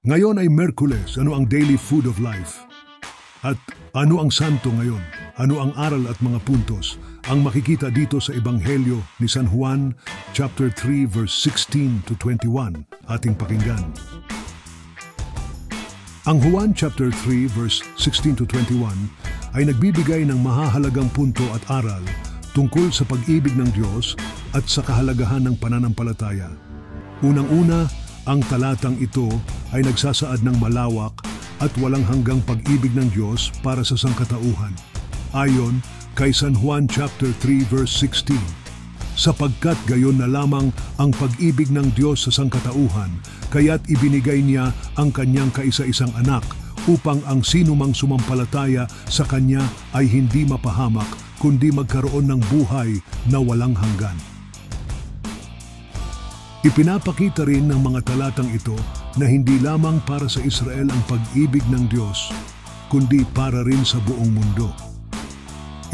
Ngayon ay Miyerkules, ano ang daily food of life? At ano ang santo ngayon? Ano ang aral at mga puntos ang makikita dito sa Ebanghelyo ni San Juan, chapter 3, verse 16 to 21, ating pakinggan. Ang Juan chapter 3, verse 16 to 21 ay nagbibigay ng mahahalagang punto at aral tungkol sa pag-ibig ng Diyos at sa kahalagahan ng pananampalataya. Unang-una, ang talatang ito ay nagsasaad ng malawak at walang hanggang pag-ibig ng Diyos para sa sangkatauhan. Ayon kay San Juan chapter 3 verse 16, sapagkat gayon na lamang ang pag-ibig ng Diyos sa sangkatauhan, kaya't ibinigay niya ang kanyang kaisa-isang anak upang ang sinumang sumampalataya sa kanya ay hindi mapahamak kundi magkaroon ng buhay na walang hanggan. Ipinapakita rin ng mga talatang ito na hindi lamang para sa Israel ang pag-ibig ng Diyos, kundi para rin sa buong mundo.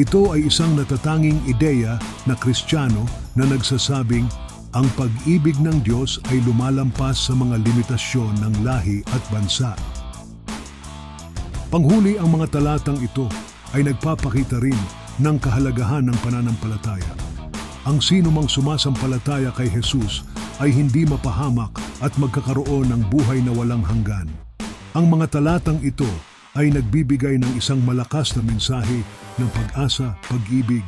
Ito ay isang natatanging ideya na Kristiyano na nagsasabing ang pag-ibig ng Diyos ay lumalampas sa mga limitasyon ng lahi at bansa. Panghuli, ang mga talatang ito ay nagpapakita rin ng kahalagahan ng pananampalataya. Ang sinumang sumasampalataya kay Jesus ay hindi mapahamak at magkakaroon ng buhay na walang hanggan. Ang mga talatang ito ay nagbibigay ng isang malakas na mensahe ng pag-asa, pag-ibig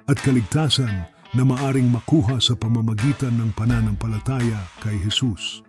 at kaligtasan na maaring makuha sa pamamagitan ng pananampalataya kay Jesus.